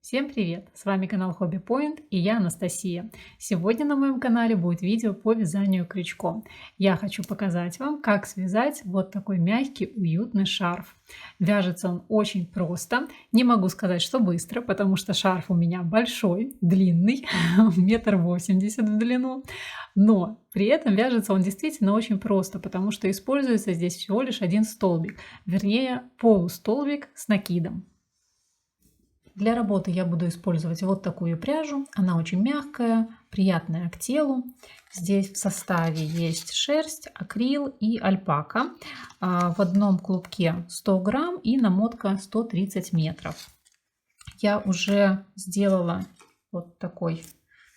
Всем привет! С вами канал Hobby Point и я Анастасия. Сегодня на моем канале будет видео по вязанию крючком. Я хочу показать вам, как связать вот такой мягкий, уютный шарф. Вяжется он очень просто. Не могу сказать, что быстро, потому что шарф у меня большой, длинный, 1,80 м в длину. Но при этом вяжется он действительно очень просто, потому что используется здесь всего лишь один столбик, вернее полустолбик с накидом. Для работы я буду использовать вот такую пряжу. Она очень мягкая, приятная к телу. Здесь в составе есть шерсть, акрил и альпака. В одном клубке 100 грамм и намотка 130 метров. Я уже сделала вот такой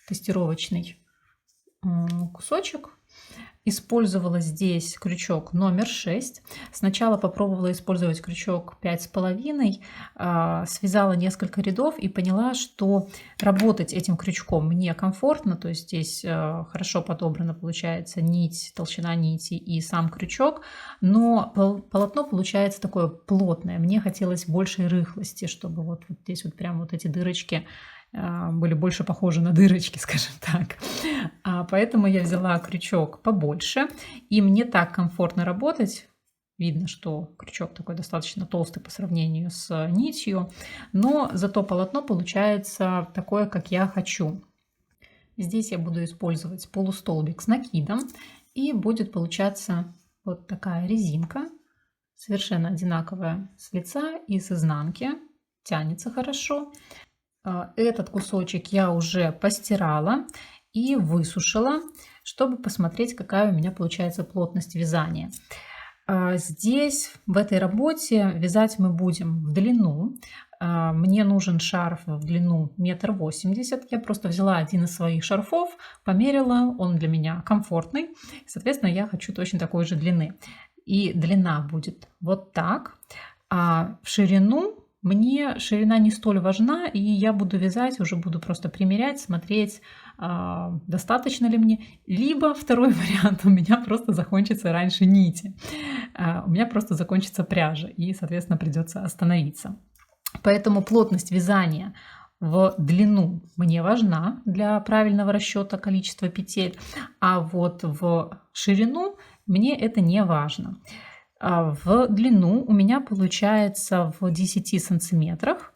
тестировочный кусочек. Использовала здесь крючок номер 6. Сначала попробовала использовать крючок 5,5, связала несколько рядов и поняла, что работать этим крючком мне комфортно. То есть здесь хорошо подобрана получается нить, толщина нити и сам крючок, но полотно получается такое плотное. Мне хотелось большей рыхлости, чтобы вот здесь вот прям вот эти дырочки были больше похожи на дырочки, скажем так. Поэтому я взяла крючок побольше, и мне так комфортно работать. Видно, что крючок такой достаточно толстый по сравнению с нитью, но зато полотно получается такое, как я хочу. Здесь я буду использовать полустолбик с накидом, и будет получаться вот такая резинка, совершенно одинаковая с лица и с изнанки, тянется хорошо. Этот кусочек я уже постирала и высушила, чтобы посмотреть, какая у меня получается плотность вязания. Здесь в этой работе вязать мы будем в длину. Мне нужен шарф в длину 1,80 м. Я просто взяла один из своих шарфов, померила, он для меня комфортный. Соответственно, я хочу точно такой же длины. И длина будет вот так. А в ширину мне ширина не столь важна, и я буду вязать, уже буду просто примерять, смотреть, достаточно ли мне. Либо второй вариант, у меня просто закончится раньше нити. У меня просто закончится пряжа, и, соответственно, придется остановиться. Поэтому плотность вязания в длину мне важна для правильного расчета количества петель, а вот в ширину мне это не важно. В длину у меня получается в 10 сантиметрах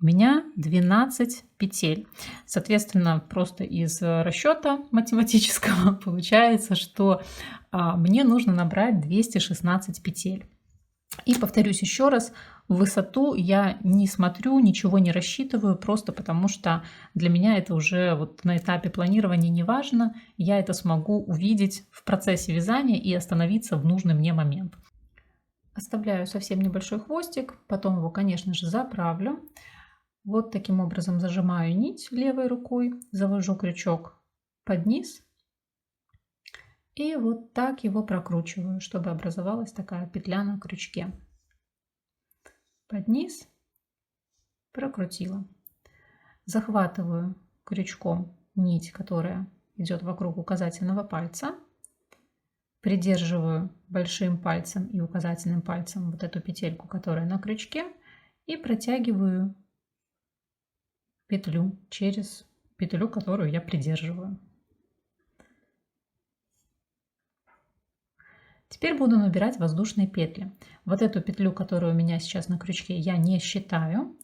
у меня 12 петель. Соответственно, просто из расчета математического получается, что мне нужно набрать 216 петель. И повторюсь еще раз, в высоту я не смотрю, ничего не рассчитываю, просто потому что для меня это уже вот на этапе планирования не важно. Я это смогу увидеть в процессе вязания и остановиться в нужный мне момент. Оставляю совсем небольшой хвостик, потом его, конечно же, заправлю. Вот таким образом зажимаю нить левой рукой, завожу крючок под низ и вот так его прокручиваю, чтобы образовалась такая петля на крючке. Под низ прокрутила. Захватываю крючком нить, которая идет вокруг указательного пальца. Придерживаю большим пальцем и указательным пальцем вот эту петельку, которая на крючке, и протягиваю петлю через петлю, которую я придерживаю. Теперь буду набирать воздушные петли. Вот эту петлю, которая у меня сейчас на крючке, я не считаю,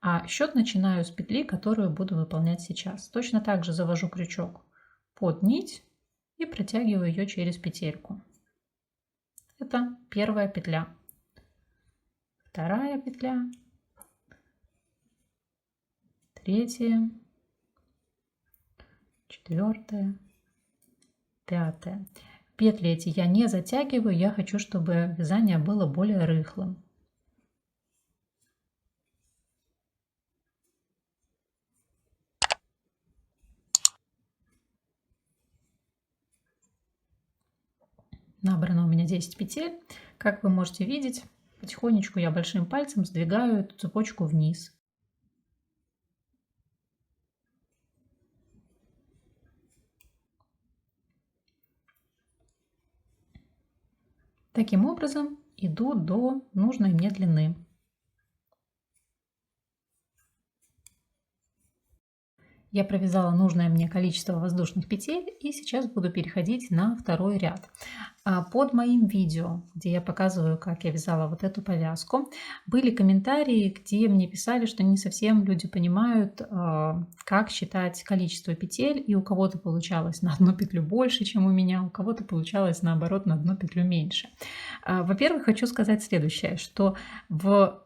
а счет начинаю с петли, которую буду выполнять сейчас. Точно так же завожу крючок под нить и протягиваю ее через петельку. Это первая петля. Вторая петля. Третья. Четвертая. Пятая. Петли эти я не затягиваю, я хочу, чтобы вязание было более рыхлым. Набрано у меня 10 петель. Как вы можете видеть, потихонечку я большим пальцем сдвигаю эту цепочку вниз. Таким образом иду до нужной мне длины. Я провязала нужное мне количество воздушных петель и сейчас буду переходить на второй ряд. Под моим видео, где я показываю, как я вязала вот эту повязку, были комментарии, где мне писали, что не совсем люди понимают, как считать количество петель, и у кого-то получалось на одну петлю больше, чем у меня, у кого-то получалось наоборот на одну петлю меньше. Во-первых, хочу сказать следующее, что в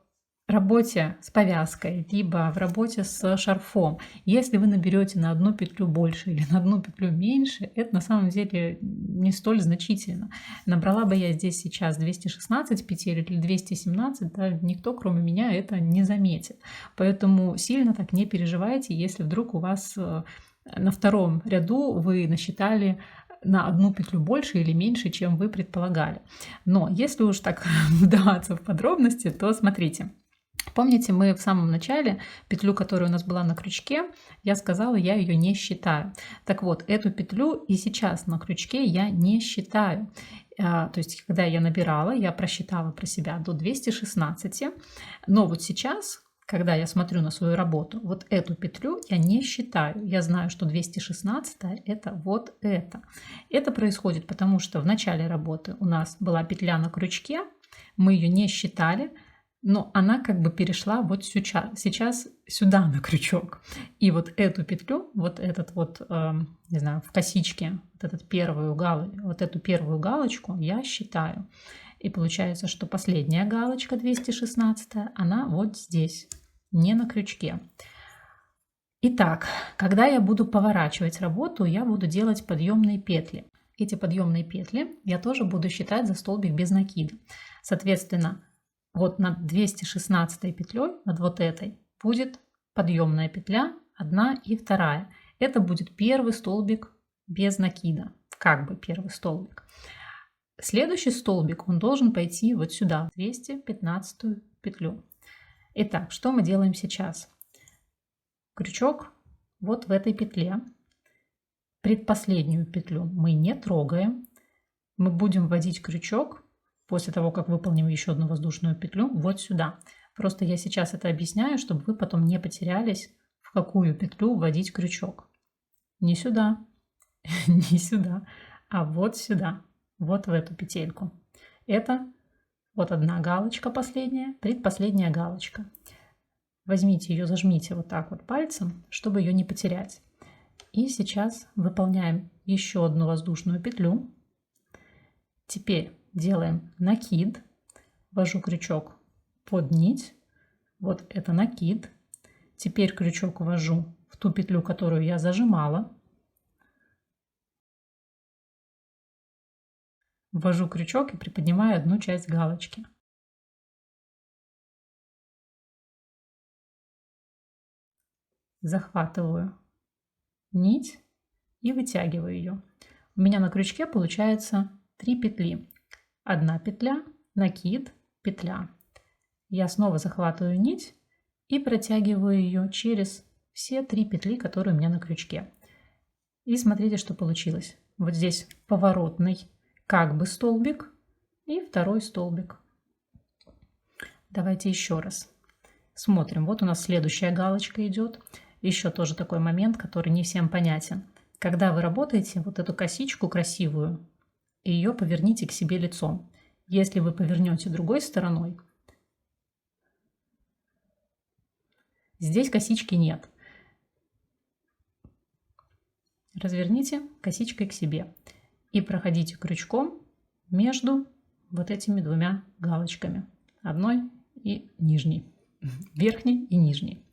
работе с повязкой, либо в работе с шарфом, если вы наберете на одну петлю больше или на одну петлю меньше, это на самом деле не столь значительно. Набрала бы я здесь сейчас 216 петель или 217, да, никто кроме меня это не заметит. Поэтому сильно так не переживайте, если вдруг у вас на втором ряду вы насчитали на одну петлю больше или меньше, чем вы предполагали. Но если уж так вдаваться в подробности, то смотрите. Помните, мы в самом начале петлю, которая у нас была на крючке, я сказала, я ее не считаю. Так вот, эту петлю и сейчас на крючке я не считаю. То есть, когда я набирала, я просчитала про себя до 216. Но вот сейчас, когда я смотрю на свою работу, вот эту петлю я не считаю. Я знаю, что 216 это вот это. Это происходит потому, что в начале работы у нас была петля на крючке, мы ее не считали, но она как бы перешла вот сейчас сюда на крючок. И вот эту петлю, вот этот вот, не знаю, в косичке, вот эту первую галочку я считаю. И получается, что последняя галочка 216, она вот здесь, не на крючке. Итак, когда я буду поворачивать работу, я буду делать подъемные петли. Эти подъемные петли я тоже буду считать за столбик без накида. Соответственно, вот над 216 петлей, над вот этой, будет подъемная петля, 1 и 2. Это будет первый столбик без накида, как бы первый столбик. Следующий столбик, он должен пойти вот сюда, 215 петлю. Итак, что мы делаем сейчас? Крючок вот в этой петле. Предпоследнюю петлю мы не трогаем. Мы будем вводить крючок после того, как выполним еще одну воздушную петлю, вот сюда. Просто я сейчас это объясняю, чтобы вы потом не потерялись, в какую петлю вводить крючок. Не сюда, не сюда, а вот сюда, вот в эту петельку. Это вот одна галочка последняя, предпоследняя галочка. Возьмите ее, зажмите вот так вот пальцем, чтобы ее не потерять. И сейчас выполняем еще одну воздушную петлю. Теперь делаем накид, ввожу крючок под нить, вот это накид. Теперь крючок ввожу в ту петлю, которую я зажимала. Ввожу крючок и приподнимаю одну часть галочки. Захватываю нить и вытягиваю ее. У меня на крючке получается 3 петли. 1 петля, накид, петля. Я снова захватываю нить и протягиваю ее через все 3 петли, которые у меня на крючке. И смотрите, что получилось. Вот здесь поворотный как бы столбик и второй столбик. Давайте еще раз. Смотрим. Вот у нас следующая галочка идет. Еще тоже такой момент, который не всем понятен. Когда вы работаете, вот эту косичку красивую, ее поверните к себе лицом. Если вы повернете другой стороной, здесь косички нет. Разверните косичкой к себе и проходите крючком между вот этими двумя галочками. Одной и нижней. Верхней и нижней.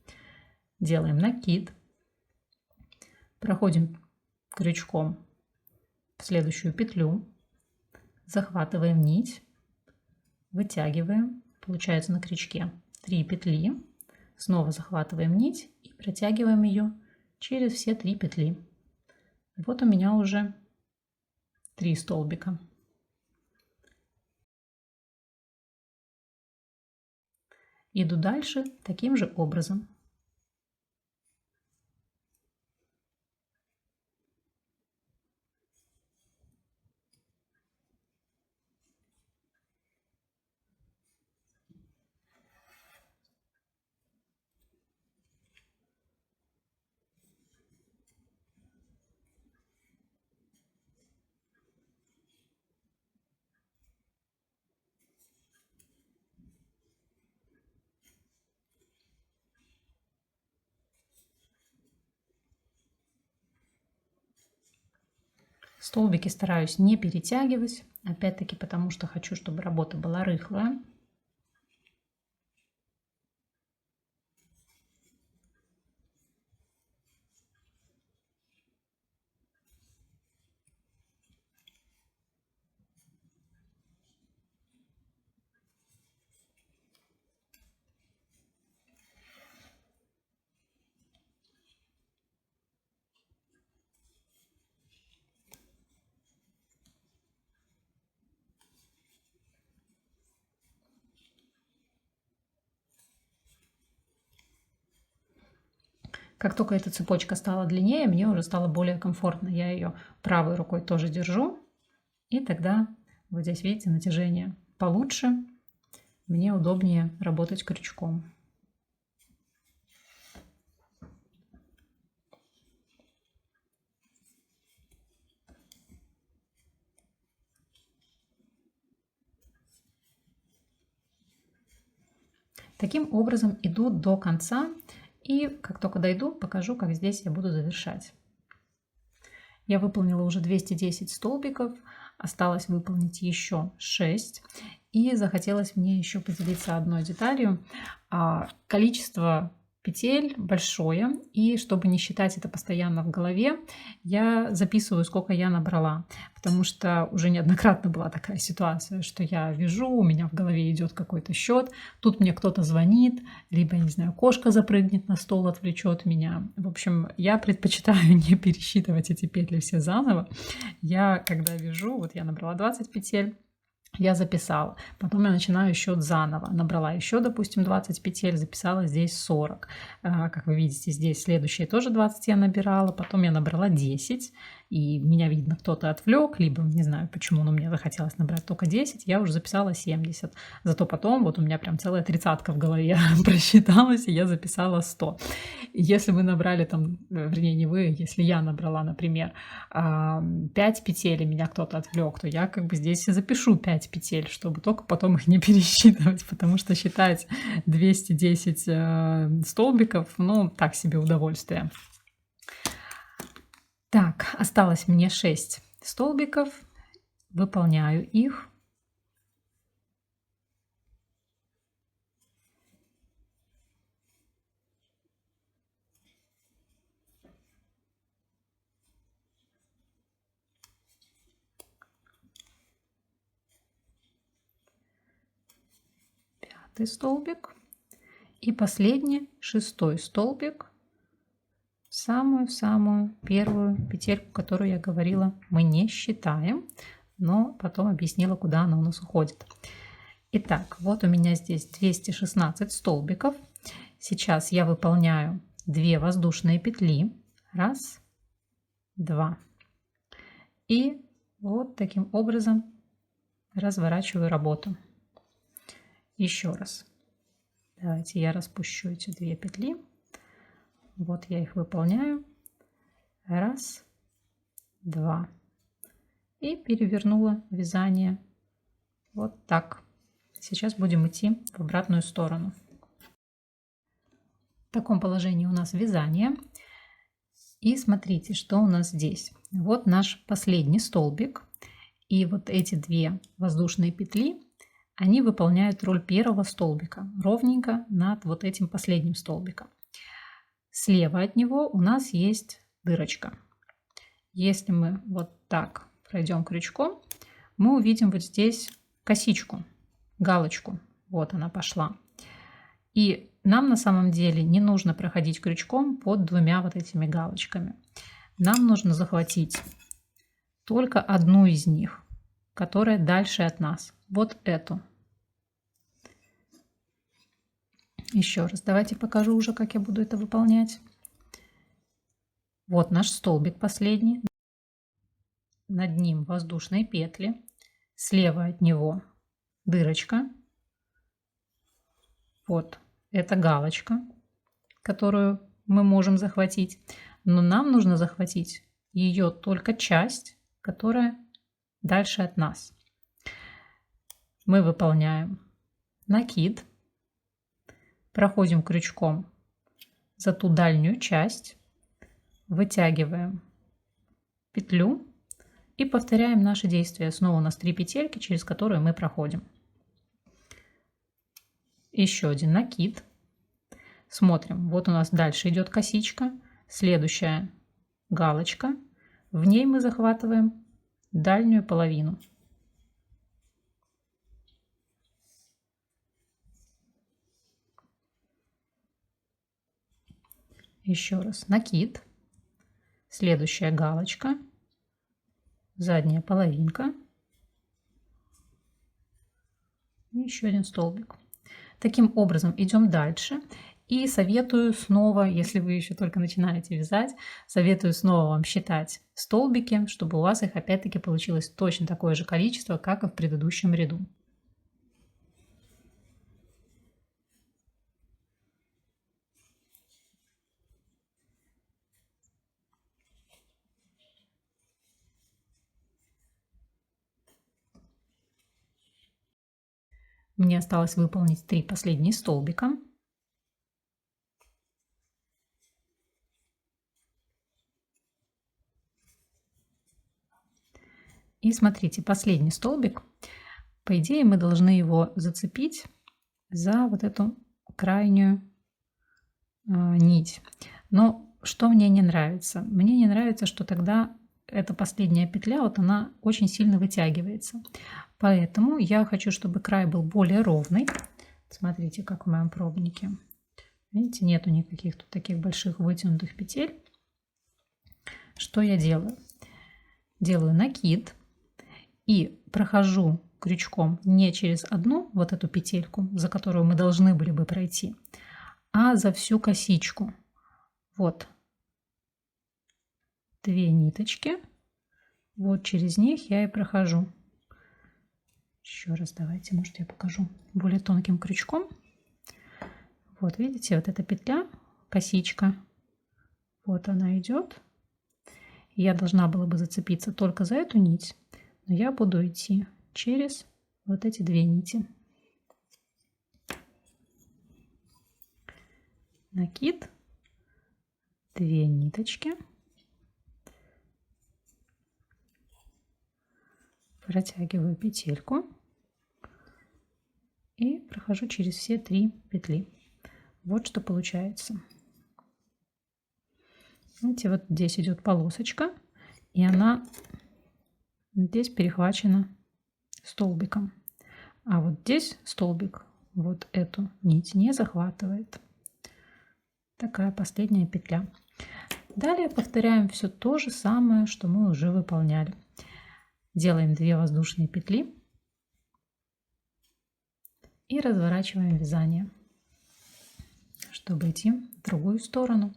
Делаем накид. Проходим крючком в следующую петлю. Захватываем нить. Вытягиваем. Получается на крючке 3 петли. Снова захватываем нить и протягиваем ее через все 3 петли. Вот у меня уже 3 столбика. Иду дальше таким же образом. Столбики стараюсь не перетягивать, опять-таки потому что хочу, чтобы работа была рыхлая. Как только эта цепочка стала длиннее, мне уже стало более комфортно. Я ее правой рукой тоже держу. И тогда вот здесь, видите, натяжение получше. Мне удобнее работать крючком. Таким образом иду до конца. И как только дойду, покажу, как здесь я буду завершать. Я выполнила уже 210 столбиков, осталось выполнить еще 6. И захотелось мне еще поделиться одной деталью. Количество петель большое, и чтобы не считать это постоянно в голове, я записываю, сколько я набрала, потому что уже неоднократно была такая ситуация, что я вяжу, у меня в голове идет какой-то счет, тут мне кто-то звонит, либо, я не знаю, кошка запрыгнет на стол, отвлечет меня. В общем, я предпочитаю не пересчитывать эти петли все заново. Я, когда вяжу, вот я набрала 20 петель, я записала. Потом я начинаю счет заново. Набрала еще, допустим, 20 петель, записала здесь 40. Как вы видите, здесь следующие тоже 20 я набирала. Потом я набрала 10. И меня, видно, кто-то отвлек, либо, не знаю почему, но мне захотелось набрать только 10. Я уже записала 70. Зато потом вот у меня прям целая тридцатка в голове просчиталась, и я записала 100. Если вы набрали там, вернее, не вы, если я набрала, например, 5 петель, и меня кто-то отвлек, то я как бы здесь запишу 5 петель, чтобы только потом их не пересчитывать, потому что считать 210 столбиков, ну, так себе удовольствие. Так, осталось мне 6 столбиков, выполняю их. Пятый столбик и последний 6-й столбик, самую-самую первую петельку, которую я говорила, мы не считаем, но потом объяснила, куда она у нас уходит. Итак, вот у меня здесь 216 столбиков. Сейчас я выполняю 2 воздушные петли. Раз, два. И вот таким образом разворачиваю работу. Еще раз. Давайте я распущу эти 2 петли. Вот я их выполняю. Раз, два. И перевернула вязание вот так. Сейчас будем идти в обратную сторону. В таком положении у нас вязание. И смотрите, что у нас здесь. Вот наш последний столбик. И вот эти 2 воздушные петли, они выполняют роль первого столбика, ровненько над вот этим последним столбиком. Слева от него у нас есть дырочка. Если мы вот так пройдем крючком, мы увидим вот здесь косичку, галочку. Вот она пошла. И нам на самом деле не нужно проходить крючком под 2 вот этими галочками. Нам нужно захватить только одну из них, которая дальше от нас. Вот эту. Еще раз, давайте покажу уже, как я буду это выполнять. Вот наш столбик последний. Над ним воздушные петли. Слева от него дырочка. Вот это галочка, которую мы можем захватить. Но нам нужно захватить ее только часть, которая дальше от нас. Мы выполняем накид. Проходим крючком за ту дальнюю часть, вытягиваем петлю И повторяем наши действия. Снова у нас 3 петельки, через которые мы проходим. Еще один накид. Смотрим, вот у нас дальше идет косичка, следующая галочка. В ней мы захватываем дальнюю половину. Еще раз накид, следующая галочка, задняя половинка, и еще один столбик. Таким образом идем дальше. И советую снова, если вы еще только начинаете вязать, советую снова вам считать столбики, чтобы у вас их опять-таки получилось точно такое же количество, как и в предыдущем ряду. Мне осталось выполнить 3 последние столбика. И смотрите, последний столбик, по идее, мы должны его зацепить за вот эту крайнюю нить. Но что мне не нравится? Мне не нравится, что тогда эта последняя петля, вот она очень сильно вытягивается. Поэтому я хочу, чтобы край был более ровный. Смотрите, как в моем пробнике. Видите, нету никаких тут таких больших вытянутых петель. Что я делаю? Делаю накид и прохожу крючком не через одну вот эту петельку, за которую мы должны были бы пройти, а за всю косичку. Вот 2 ниточки, вот через них я и прохожу. Еще раз давайте, может, я покажу более тонким крючком. Вот видите, вот эта петля, косичка, вот она идет. Я должна была бы зацепиться только за эту нить, но я буду идти через вот эти 2 нити. Накид, 2 ниточки, протягиваю петельку и прохожу через все 3 петли. Вот что получается. Видите, вот здесь идет полосочка, и она здесь перехвачена столбиком. А вот здесь столбик вот эту нить не захватывает. Такая последняя петля. Далее повторяем все то же самое, что мы уже выполняли. Делаем 2 воздушные петли и разворачиваем вязание, чтобы идти в другую сторону.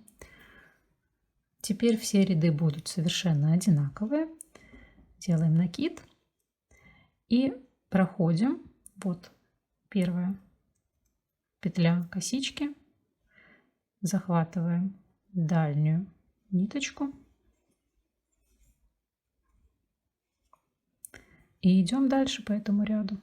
Теперь все ряды будут совершенно одинаковые. Делаем накид и проходим. Вот первая петля косички, захватываем дальнюю ниточку и идем дальше по этому ряду.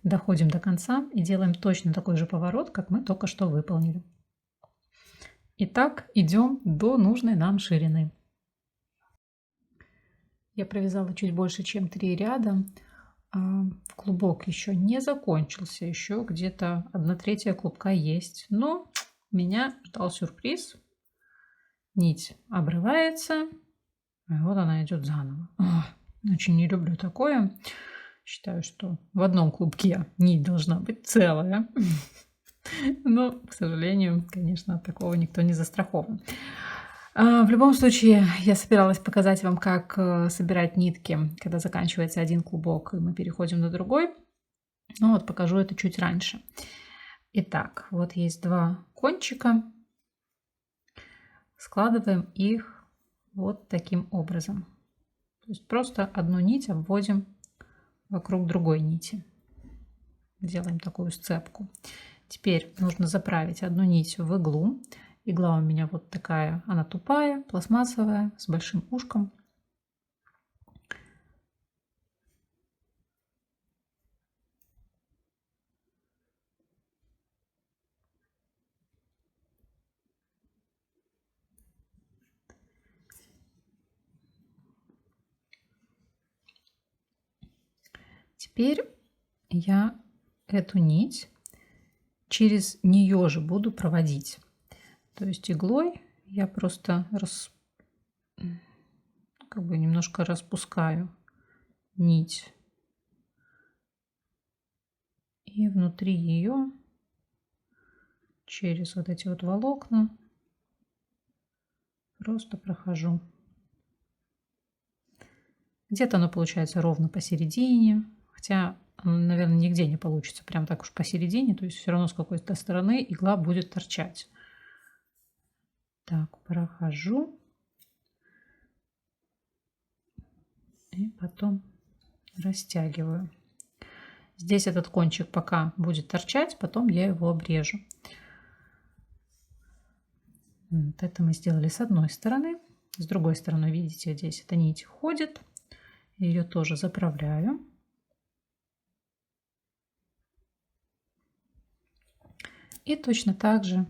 Доходим до конца и делаем точно такой же поворот, как мы только что выполнили. Итак, идем до нужной нам ширины. Я провязала чуть больше, чем 3 ряда. Клубок еще не закончился, еще где-то 1/3 клубка есть. Но меня ждал сюрприз. Нить обрывается, и вот она идет заново. Очень не люблю такое. Считаю, что в одном клубке нить должна быть целая. Но, к сожалению, конечно, от такого никто не застрахован. В любом случае, я собиралась показать вам, как собирать нитки, когда заканчивается один клубок, и мы переходим на другой. Ну вот, покажу это чуть раньше. Итак, вот есть 2 кончика. Складываем их вот таким образом. То есть просто одну нить обводим вокруг другой нити. Делаем такую сцепку. Теперь нужно заправить одну нить в иглу. Игла у меня вот такая, она тупая, пластмассовая, с большим ушком. Теперь я эту нить через нее же буду проводить. То есть иглой я просто как бы немножко распускаю нить. И внутри ее через вот эти вот волокна просто прохожу. Где-то оно получается ровно посередине, хотя, наверное, нигде не получится прям так уж посередине, то есть все равно с какой-то стороны игла будет торчать. Так, прохожу. И потом растягиваю. Здесь этот кончик пока будет торчать, потом я его обрежу. Вот это мы сделали с одной стороны. С другой стороны, видите, здесь эта нить ходит. Ее тоже заправляю. И точно так же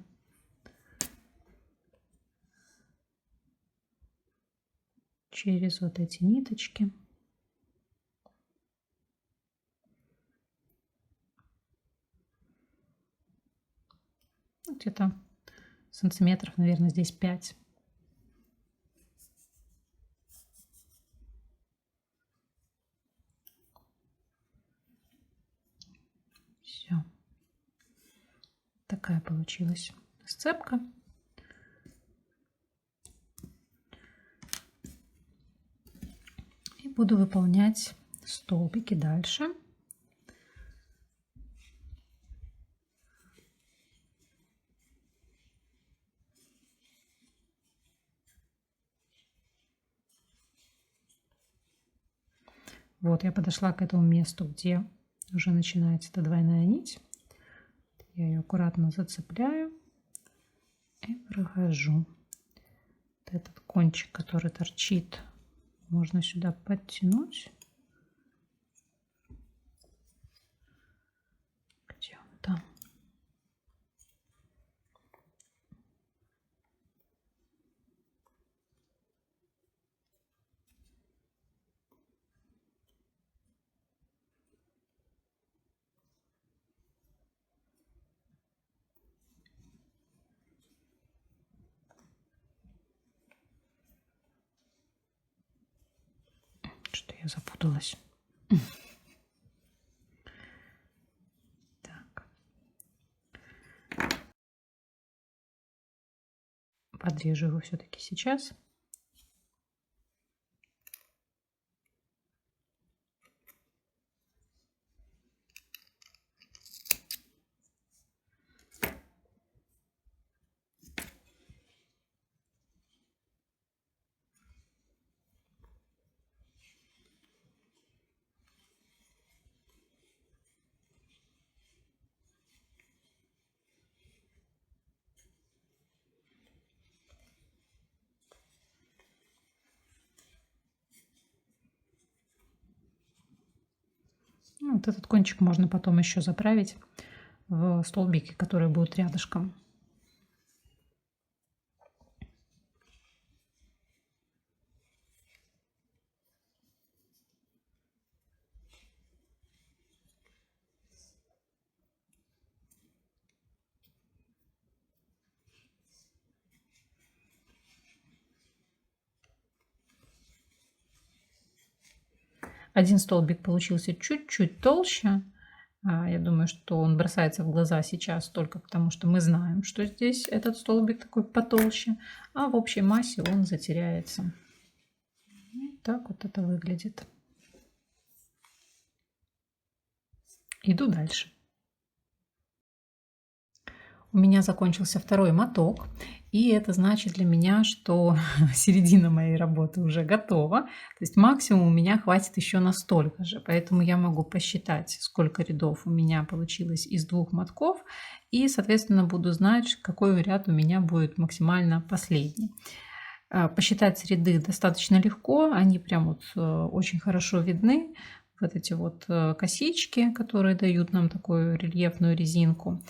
через вот эти ниточки где-то сантиметров, наверное, здесь 5. Все. Такая получилась сцепка. И буду выполнять столбики дальше. Вот я подошла к этому месту, где уже начинается эта двойная нить. Я ее аккуратно зацепляю и прохожу. Вот этот кончик, который торчит, можно сюда подтянуть. Где он там? Что я запуталась. Так. Подрежу его все-таки сейчас. Ну, вот этот кончик можно потом еще заправить в столбики, которые будут рядышком. Один столбик получился чуть-чуть толще. Я думаю, что он бросается в глаза сейчас только потому, что мы знаем, что здесь этот столбик такой потолще, а в общей массе он затеряется. И так вот это выглядит. Иду дальше. У меня закончился второй моток, и это значит для меня, что середина моей работы уже готова. То есть максимум у меня хватит еще на столько же, поэтому я могу посчитать, сколько рядов у меня получилось из 2 мотков, и, соответственно, буду знать, какой ряд у меня будет максимально последний. Посчитать ряды достаточно легко, они прям вот очень хорошо видны. Вот эти вот косички, которые дают нам такую рельефную резинку.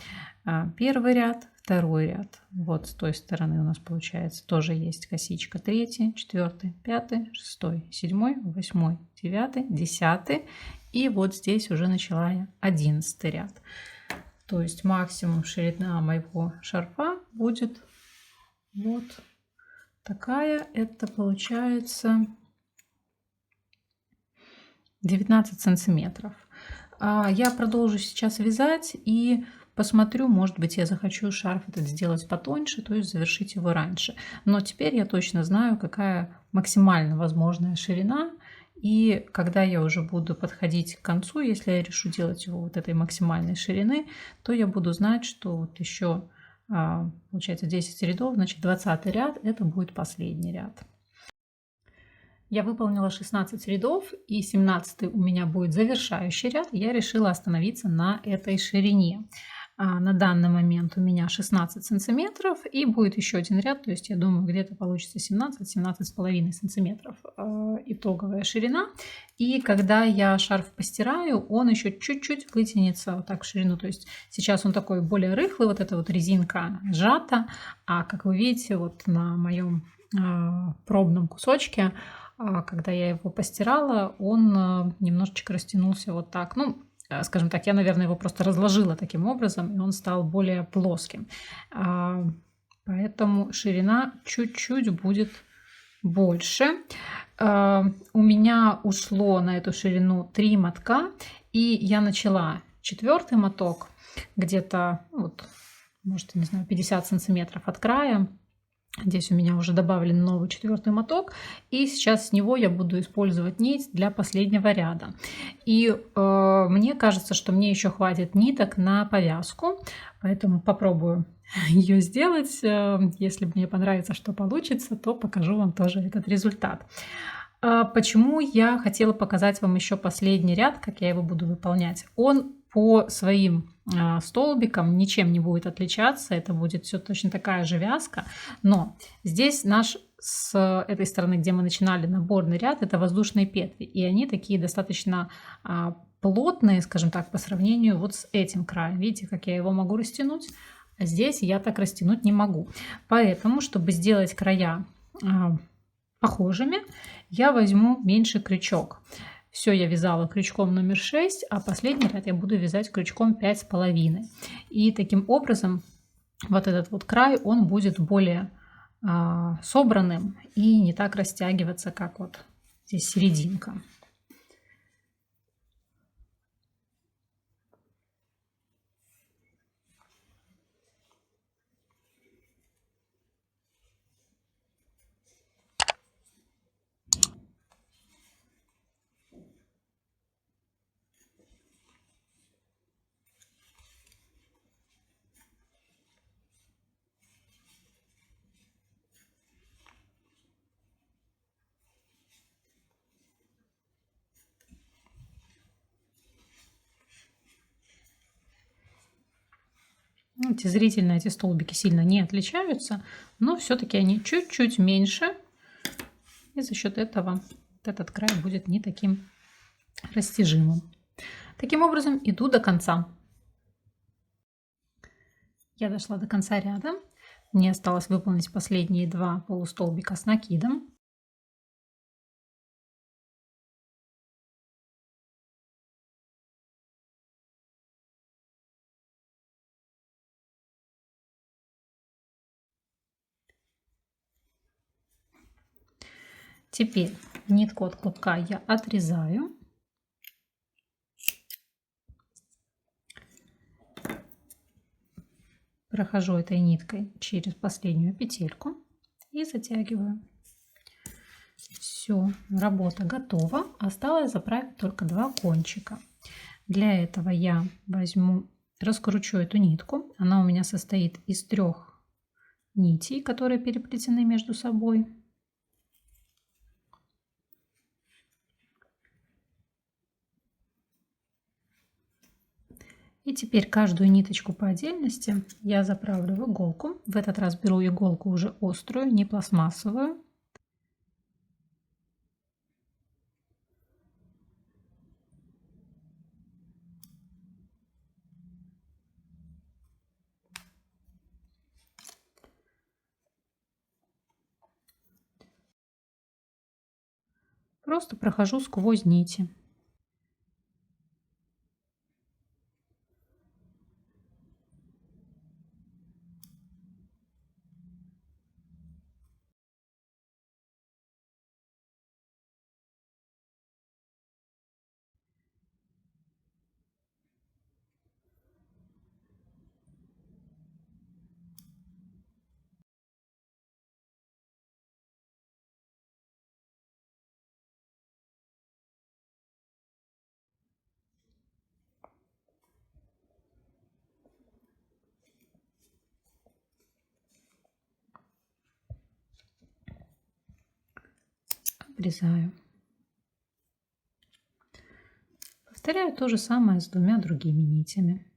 Первый ряд, второй ряд. Вот с той стороны у нас получается тоже есть косичка. Третий, четвертый, пятый, шестой, седьмой, восьмой, девятый, десятый. И вот здесь уже начала я 11 ряд. То есть максимум ширина моего шарфа будет вот такая. Это получается 19 сантиметров. Я продолжу сейчас вязать и посмотрю, может быть, я захочу шарф этот сделать потоньше, то есть завершить его раньше. Но теперь я точно знаю, какая максимально возможная ширина. И когда я уже буду подходить к концу, если я решу делать его вот этой максимальной ширины, то я буду знать, что вот еще получается 10 рядов, значит 20 ряд это будет последний ряд. Я выполнила 16 рядов, и 17 у меня будет завершающий ряд. Я решила остановиться на этой ширине. На данный момент у меня 16 сантиметров, и будет еще один ряд, то есть я думаю, где-то получится 17-17,5 сантиметров итоговая ширина. И когда я шарф постираю, он еще чуть-чуть вытянется вот так в ширину. То есть сейчас он такой более рыхлый, вот эта вот резинка сжата, а как вы видите, вот на моем пробном кусочке, когда я его постирала, он немножечко растянулся вот так. Ну, скажем так, я, наверное, его просто разложила таким образом, и он стал более плоским. Поэтому ширина чуть-чуть будет больше. У меня ушло на эту ширину 3 мотка, и я начала 4-й моток где-то, вот, может, не знаю, 50 сантиметров от края. Здесь у меня уже добавлен новый 4-й моток, и сейчас с него я буду использовать нить для последнего ряда. И мне кажется, что мне еще хватит ниток на повязку, поэтому попробую ее сделать. Если мне понравится, что получится, то покажу вам тоже этот результат. Почему я хотела показать вам еще последний ряд, как я его буду выполнять? Он по своим столбикам ничем не будет отличаться, это будет все точно такая же вязка, но здесь наш с этой стороны, где мы начинали наборный ряд, это воздушные петли, и они такие достаточно плотные, скажем так, по сравнению вот с этим краем. Видите, как я его могу растянуть? А здесь я так растянуть не могу. Поэтому, чтобы сделать края похожими, я возьму меньший крючок. Все я вязала крючком номер 6, а последний ряд я буду вязать крючком 5,5. И таким образом вот этот вот край, он будет более собранным и не так растягиваться, как вот здесь серединка. Эти зрительно эти столбики сильно не отличаются, но все-таки они чуть-чуть меньше. И за счет этого вот этот край будет не таким растяжимым. Таким образом, иду до конца. Я дошла до конца ряда. Мне осталось выполнить последние 2 полустолбика с накидом. Теперь нитку от клубка я отрезаю. Прохожу этой ниткой через последнюю петельку и затягиваю. Все, работа готова. Осталось заправить только 2 кончика. Для этого я раскручу эту нитку. Она у меня состоит из 3 нитей, которые переплетены между собой. И теперь каждую ниточку по отдельности я заправлю в иголку. В этот раз беру иголку уже острую, не пластмассовую. просто прохожу сквозь нити. Обрезаю. Повторяю то же самое с двумя другими нитями.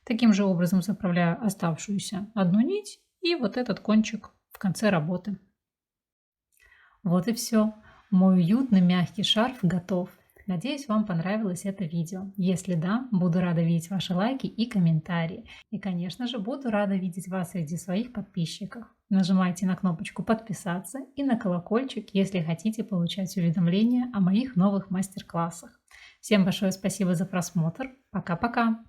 Таким же образом заправляю оставшуюся одну нить и вот этот кончик в конце работы. Вот и все. Мой уютный мягкий шарф готов. Надеюсь, вам понравилось это видео. Если да, буду рада видеть ваши лайки и комментарии. И, конечно же, буду рада видеть вас среди своих подписчиков. Нажимайте на кнопочку подписаться и на колокольчик, если хотите получать уведомления о моих новых мастер-классах. Всем большое спасибо за просмотр. Пока-пока!